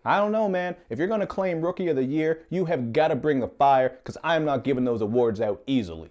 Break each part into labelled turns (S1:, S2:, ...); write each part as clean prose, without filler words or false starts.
S1: I don't know, man. If you're gonna claim Rookie of the Year, you have gotta bring the fire, because I'm not giving those awards out easily.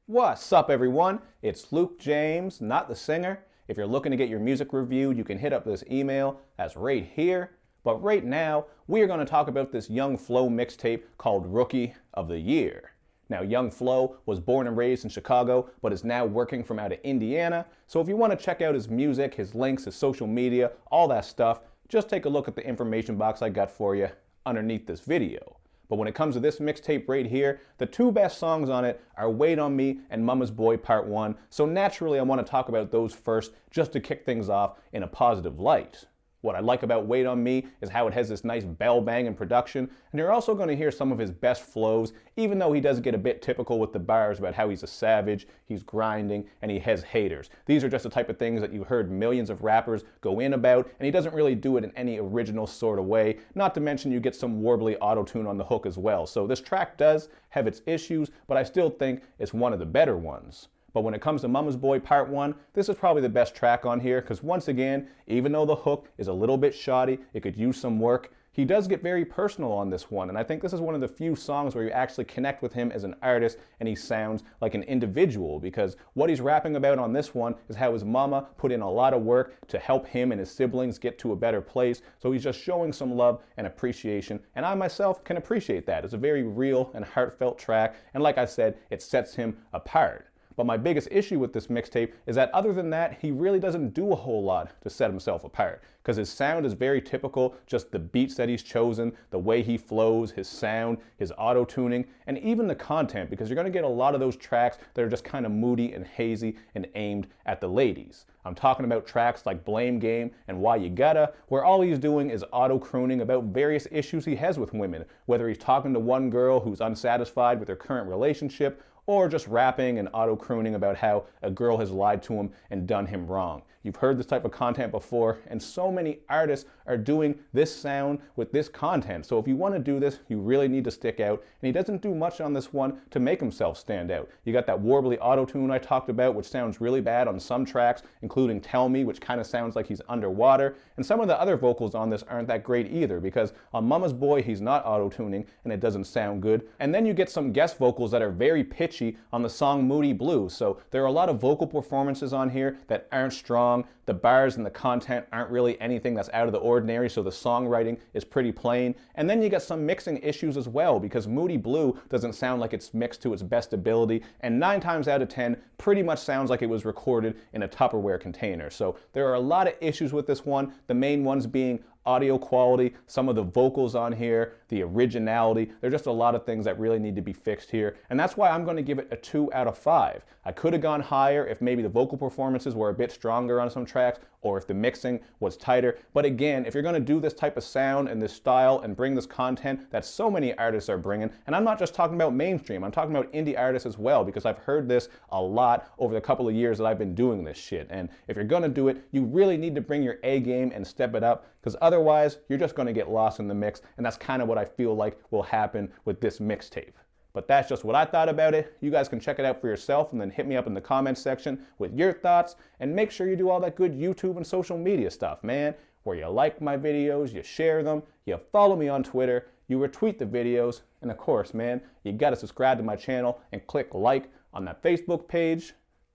S1: What's up, everyone? It's Luke James, not the singer. If you're looking to get your music reviewed, you can hit up this email that's right here. But right now, we are going to talk about this Young Flo mixtape called Rookie of the Year. Now, Young Flo was born and raised in Chicago, but is now working from out of Indiana. So if you want to check out his music, his links, his social media, all that stuff, just take a look at the information box I got for you underneath this video. But when it comes to this mixtape right here, the two best songs on it are Wait on Me and Mama's Boy Part 1. So naturally, I want to talk about those first just to kick things off in a positive light. What I like about Wait on Me is how it has this nice bell banging production, and you're also going to hear some of his best flows, even though he does get a bit typical with the bars about how he's a savage, he's grinding, and he has haters. These are just the type of things that you've heard millions of rappers go in about, and he doesn't really do it in any original sort of way, not to mention you get some warbly auto-tune on the hook as well. So this track does have its issues, but I still think it's one of the better ones. But when it comes to Mama's Boy Part 1, this is probably the best track on here because once again, even though the hook is a little bit shoddy, it could use some work, he does get very personal on this one. And I think this is one of the few songs where you actually connect with him as an artist and he sounds like an individual, because what he's rapping about on this one is how his mama put in a lot of work to help him and his siblings get to a better place. So he's just showing some love and appreciation. And I myself can appreciate that. It's a very real and heartfelt track. And like I said, it sets him apart. But my biggest issue with this mixtape is that other than that, he really doesn't do a whole lot to set himself apart. Because his sound is very typical, just the beats that he's chosen, the way he flows, his sound, his auto-tuning, and even the content, because you're going to get a lot of those tracks that are just kind of moody and hazy and aimed at the ladies. I'm talking about tracks like Blame Game and Why You Gotta, where all he's doing is auto-crooning about various issues he has with women, whether he's talking to one girl who's unsatisfied with her current relationship, or just rapping and auto-crooning about how a girl has lied to him and done him wrong. You've heard this type of content before, and so many artists are doing this sound with this content. So if you want to do this, you really need to stick out, and he doesn't do much on this one to make himself stand out. You got that warbly auto-tune I talked about, which sounds really bad on some tracks, including Tell Me, which kind of sounds like he's underwater, and some of the other vocals on this aren't that great either, because on Mama's Boy, he's not auto-tuning, and it doesn't sound good. And then you get some guest vocals that are very pitchy on the song Moody Blue. So there are a lot of vocal performances on here that aren't strong. The bars and the content aren't really anything that's out of the ordinary, so the songwriting is pretty plain. And then you get some mixing issues as well, because Moody Blue doesn't sound like it's mixed to its best ability, and 9 times out of 10 pretty much sounds like it was recorded in a Tupperware container. So there are a lot of issues with this one, the main ones being audio quality, some of the vocals on here, the originality. There's just a lot of things that really need to be fixed here. And that's why I'm going to give it a 2 out of 5. I could have gone higher if maybe the vocal performances were a bit stronger on some tracks, or if the mixing was tighter. But again, if you're going to do this type of sound and this style and bring this content that so many artists are bringing, and I'm not just talking about mainstream, I'm talking about indie artists as well, because I've heard this a lot over the couple of years that I've been doing this shit. And if you're going to do it, you really need to bring your A game and step it up, because otherwise you're just going to get lost in the mix. And that's kind of what I feel like will happen with this mixtape. But that's just what I thought about it. You guys can check it out for yourself and then hit me up in the comments section with your thoughts. And make sure you do all that good YouTube and social media stuff, man, where you like my videos, you share them, you follow me on Twitter, you retweet the videos, and of course, man, you gotta subscribe to my channel and click like on that Facebook page.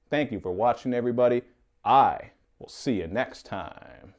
S1: Thank you for watching, everybody. I will see you next time.